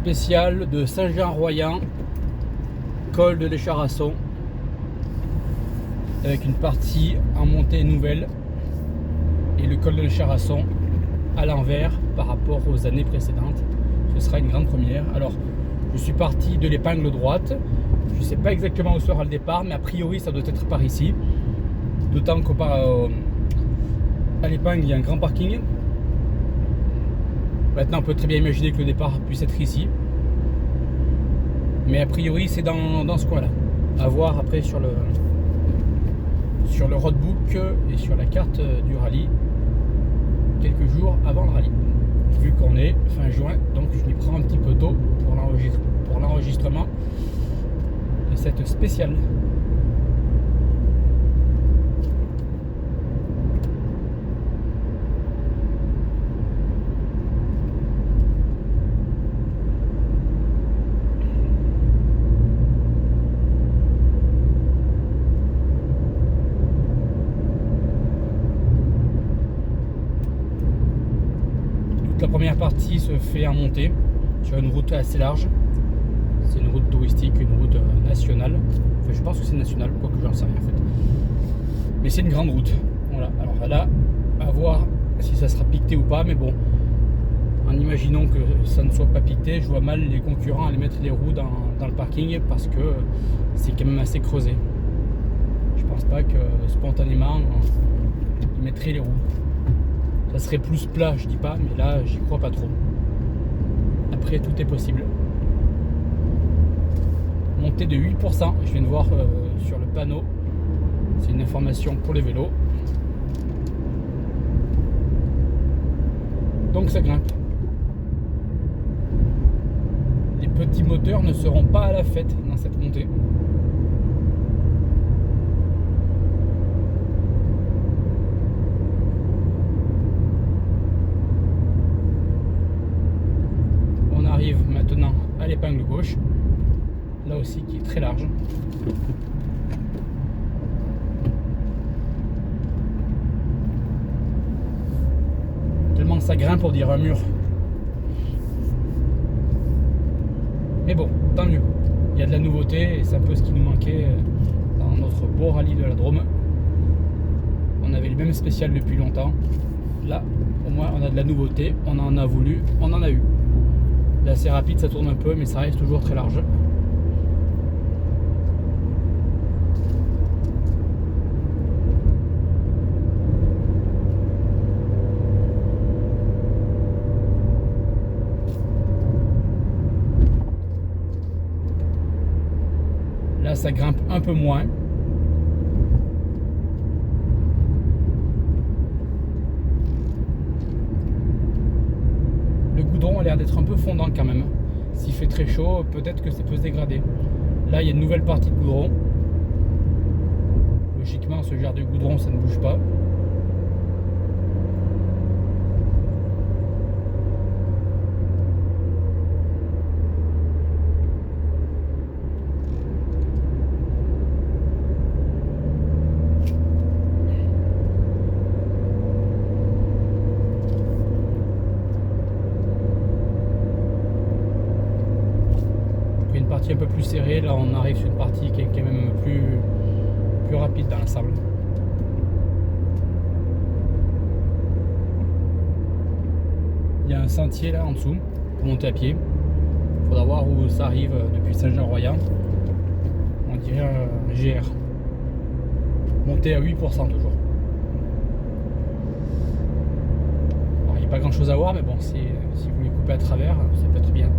spécial de Saint-Jean-Royan, col de l'Écharasson, avec une partie en montée nouvelle et le col de l'Écharasson à l'envers par rapport aux années précédentes. Ce sera une grande première. Alors, je suis parti de l'épingle droite. Je ne sais pas exactement où sera le départ, mais a priori, ça doit être par ici. D'autant qu'à l'épingle, il y a un grand parking. Maintenant, on peut très bien imaginer que le départ puisse être ici. Mais a priori, c'est dans ce coin-là. À voir après sur le roadbook et sur la carte du rallye, quelques jours avant le rallye. Vu qu'on est fin juin, donc je m'y prends un petit peu tôt pour l'enregistrement de cette spéciale. La première partie se fait en montée sur une route assez large. C'est une route touristique, une route nationale. Enfin, je pense que c'est national, quoique j'en sais rien en fait. Mais c'est une grande route. Voilà. Alors là, à voir si ça sera piqueté ou pas. Mais bon, en imaginant que ça ne soit pas piqueté, je vois mal les concurrents aller mettre les roues dans le parking parce que c'est quand même assez creusé. Je pense pas que spontanément ils mettraient les roues. Ça serait plus plat, je dis pas, mais là, j'y crois pas trop. Après, tout est possible. Montée de 8%, je viens de voir sur le panneau. C'est une information pour les vélos. Donc ça grimpe. Les petits moteurs ne seront pas à la fête dans cette montée. Maintenant à l'épingle gauche, là aussi qui est très large. Tellement ça grimpe pour dire un mur. Mais bon, tant mieux. Il y a de la nouveauté et c'est un peu ce qui nous manquait dans notre beau rallye de la Drôme. On avait le même spécial depuis longtemps. Là, au moins on a de la nouveauté, on en a voulu, on en a eu. Là c'est rapide, ça tourne un peu, mais ça reste toujours très large. Là ça grimpe un peu moins. Le goudron a l'air d'être un peu fondant quand même. S'il fait très chaud, peut-être que ça peut se dégrader. Là, il y a une nouvelle partie de goudron. Logiquement, ce genre de goudron, ça ne bouge pas. Un peu plus serré, là on arrive sur une partie qui est quand même plus rapide dans l'ensemble. Il y a un sentier là en dessous pour monter à pied. Il faudra voir où ça arrive depuis Saint-Jean-Royan. On dirait un GR. Monté à 8% toujours. Alors, il n'y a pas grand chose à voir, mais bon, si vous voulez couper à travers, ça peut être bien.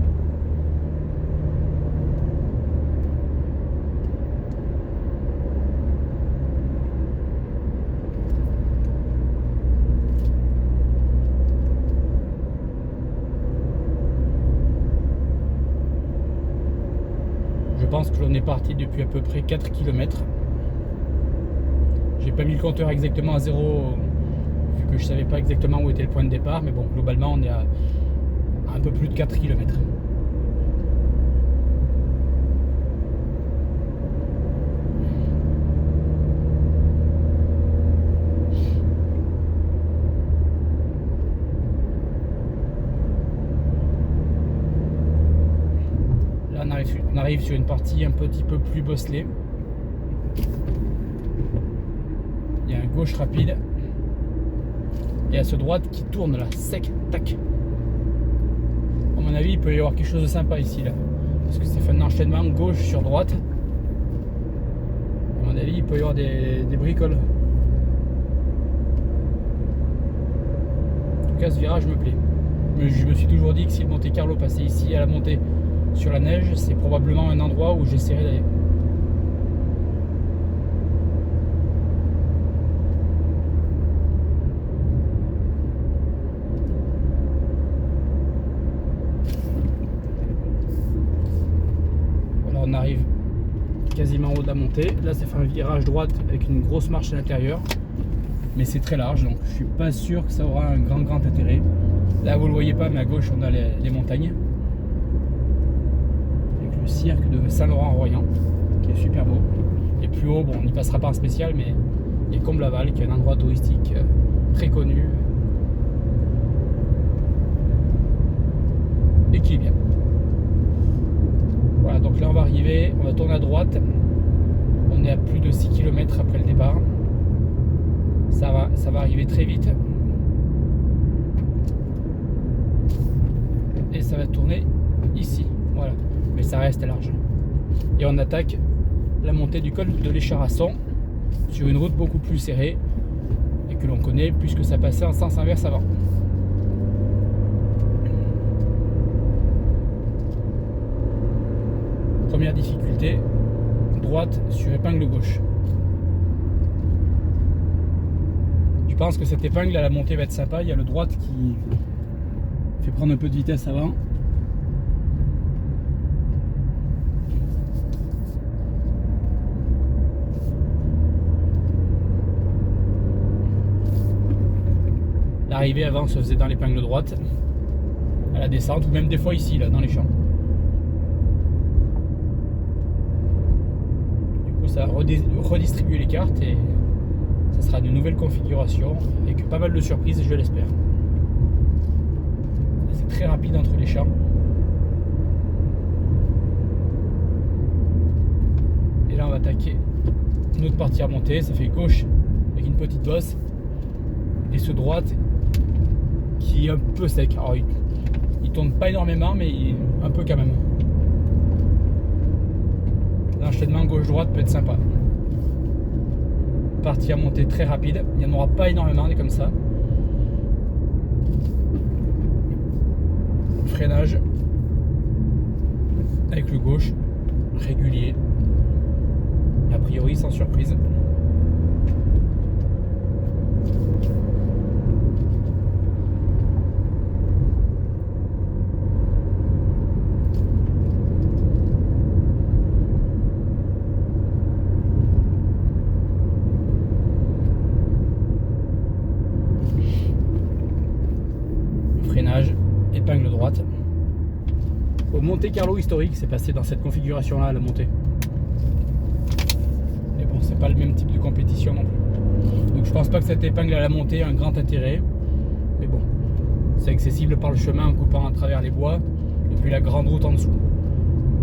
Je pense que l'on est parti depuis à peu près 4 km. J'ai pas mis le compteur exactement à 0 vu que je savais pas exactement où était le point de départ, mais bon, globalement on est à un peu plus de 4 km. on arrive sur une partie un petit peu plus bosselée. Il y a un gauche rapide. Et à ce droite qui tourne là, sec, tac. À mon avis, il peut y avoir quelque chose de sympa ici là. Parce que c'est fait un enchaînement gauche sur droite. À mon avis, il peut y avoir des bricoles. En tout cas, ce virage me plaît. Mais je me suis toujours dit que si le Monte Carlo passait ici à la montée sur la neige, c'est probablement un endroit où j'essaierai d'aller. Voilà, on arrive quasiment en haut de la montée. Là, ça fait un virage droite avec une grosse marche à l'intérieur. Mais c'est très large, donc je suis pas sûr que ça aura un grand intérêt. Là, vous le voyez pas, mais à gauche, on a les montagnes. Avec le cirque de Saint-Laurent-Royan, qui est super beau. Et plus haut, bon, on n'y passera pas en spécial, mais il y a Comble-Laval, qui est un endroit touristique très connu. Et qui est bien. Voilà, donc là, on va arriver, on va tourner à droite. On est à plus de 6 km après le départ. Ça va arriver très vite. Et ça va tourner ici. Voilà. Mais ça reste large. Et on attaque la montée du col de l'Écharasson sur une route beaucoup plus serrée et que l'on connaît puisque ça passait en sens inverse avant. Première difficulté, droite sur épingle gauche. Je pense que cette épingle à la montée va être sympa. Il y a le droite qui fait prendre un peu de vitesse avant. L'arrivée avant se faisait dans l'épingle droite, à la descente, ou même des fois ici, là, dans les champs. Du coup, ça va redistribuer les cartes et ça sera une nouvelle configuration avec pas mal de surprises, je l'espère. C'est très rapide entre les champs. Et là, on va attaquer une autre partie à monter. Ça fait gauche avec une petite bosse. Et ce droite qui est un peu sec. Alors, il tourne pas énormément, mais un peu quand même. L'enchaînement gauche-droite peut être sympa. Partie à monter très rapide. Il n'y en aura pas énormément des comme ça. Freinage avec le gauche régulier. A priori sans surprise. Freinage, épingle droite. Au Monte Carlo historique, c'est passé dans cette configuration là à la montée. Mais bon, c'est pas le même type de compétition non plus. Donc je pense pas que cette épingle à la montée ait un grand intérêt. Mais bon, c'est accessible par le chemin en coupant à travers les bois depuis la grande route en dessous.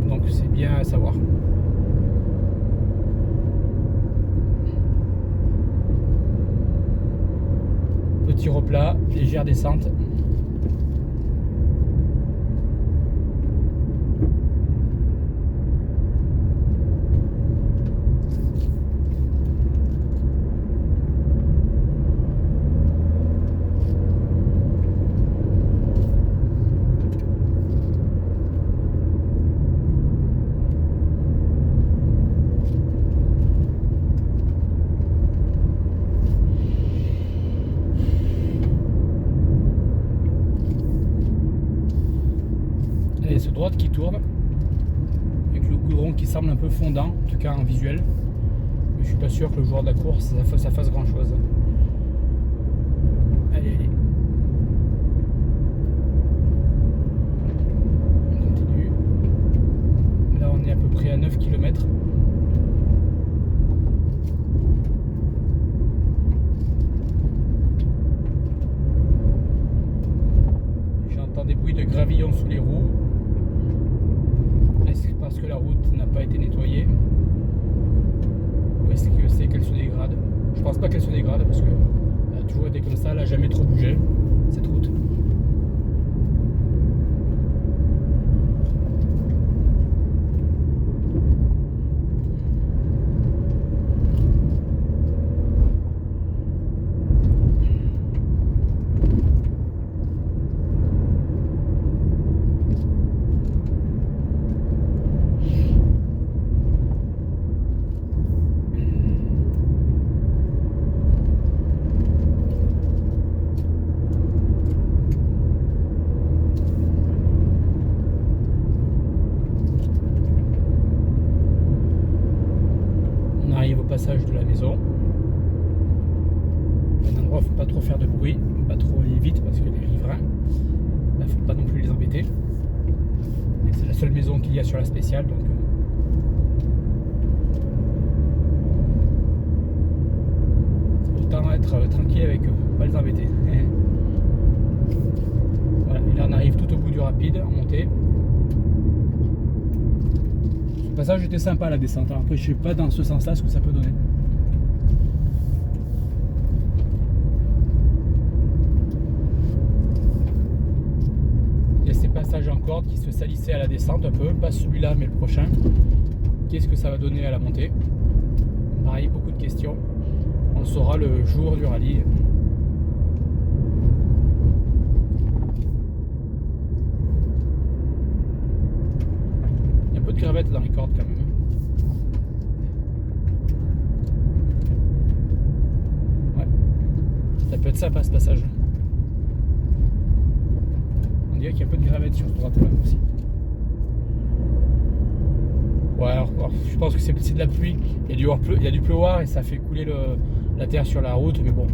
Donc c'est bien à savoir. Petit replat, légère descente. Et ce droite qui tourne avec le goudron qui semble un peu fondant, en tout cas en visuel. Mais je suis pas sûr que le joueur de la course ça fasse grand chose. Allez. On continue. Là on est à peu près à 9 km. J'entends des bruits de gravillon sous les roues. parce que la route n'a pas été nettoyée, ou est-ce que c'est qu'elle se dégrade? Je pense pas qu'elle se dégrade parce qu'elle a toujours été comme ça, elle a jamais trop bougé cette route. On arrive au passage de la maison. Un endroit où il ne faut pas trop faire de bruit, pas trop aller vite parce que les riverains, il ne faut pas non plus les embêter. Et c'est la seule maison qu'il y a sur la spéciale, donc autant être tranquille avec eux, pas les embêter. Voilà, et là on arrive tout au bout du rapide en montée. Ce passage était sympa la descente, après je sais pas dans ce sens là ce que ça peut donner. Il y a ces passages en corde qui se salissaient à la descente un peu, pas celui-là mais le prochain. Qu'est-ce que ça va donner à la montée? Pareil, beaucoup de questions. On le saura le jour du rallye. Il y a un peu de gravette dans les cordes quand même. Ouais. Ça peut être sympa ce passage. On dirait qu'il y a un peu de gravette sur ce droite là aussi. Ouais, alors, je pense que c'est de la pluie. Il y a du pleuvoir et ça fait couler la terre sur la route, mais bon.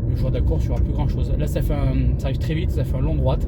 Le jour de la course, il n'y aura plus grand chose. Là, ça arrive très vite, ça fait un long droite.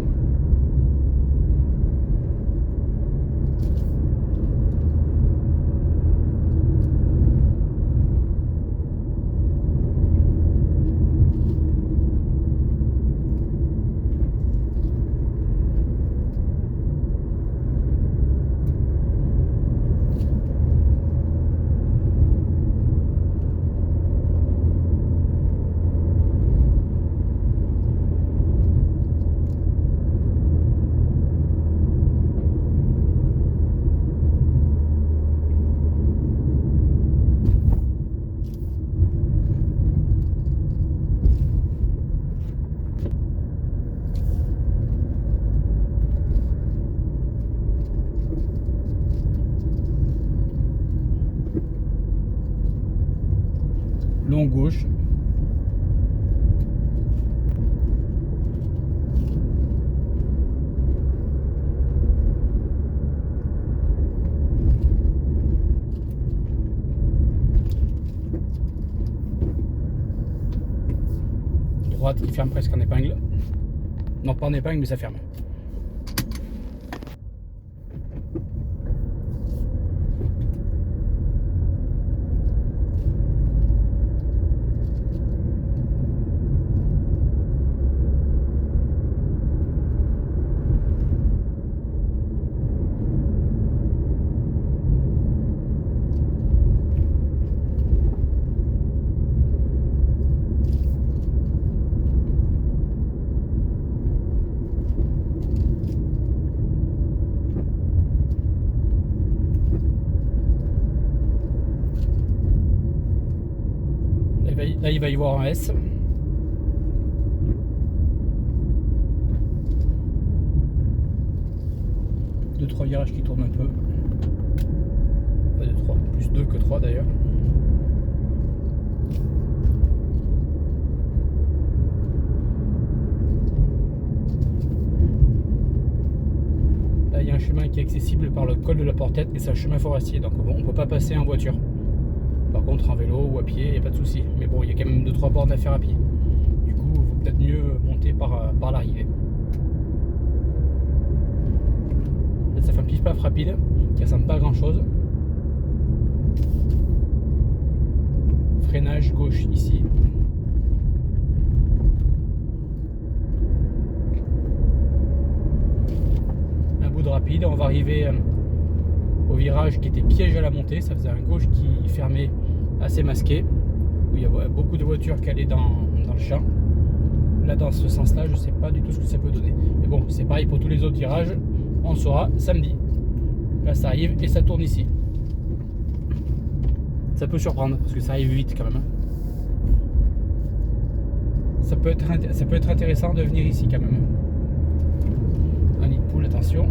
Long gauche. Droite qui ferme presque en épingle. Non, pas en épingle, mais ça ferme. Là, il va y avoir un S. Deux, trois virages qui tournent un peu. Pas de 3, plus 2 que 3 d'ailleurs. Là, il y a un chemin qui est accessible par le col de la Portette, mais c'est un chemin forestier, donc bon, on ne peut pas passer en voiture. Par contre, en vélo ou à pied, il n'y a pas de souci. Mais bon, il y a quand même 2-3 bornes à faire à pied. Du coup, il vaut peut-être mieux monter par l'arrivée. Là, ça fait un pif-paf rapide qui ressemble pas à grand-chose. Freinage gauche ici. Un bout de rapide. On va arriver au virage qui était piège à la montée. Ça faisait un gauche qui fermait assez masqué, où il y avait beaucoup de voitures qui allaient dans le champ. Là, dans ce sens-là, je ne sais pas du tout ce que ça peut donner. Mais bon, c'est pareil pour tous les autres virages. On le saura samedi. Là, ça arrive et ça tourne ici. Ça peut surprendre parce que ça arrive vite quand même. Ça peut être intéressant de venir ici quand même. Un nid de poule, attention.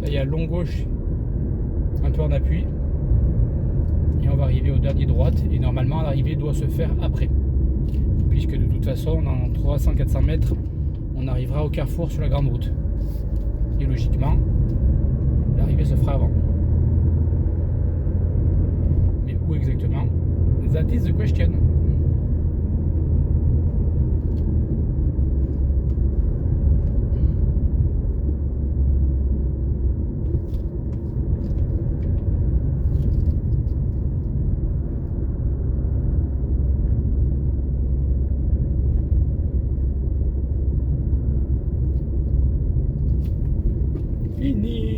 Là, il y a long gauche, un peu en appui. Et on va arriver au dernier droite. Et normalement, l'arrivée doit se faire après. Puisque de toute façon, dans 300-400 mètres, on arrivera au carrefour sur la grande route. Et logiquement, l'arrivée se fera avant. Mais où exactement? That is the question. Fini.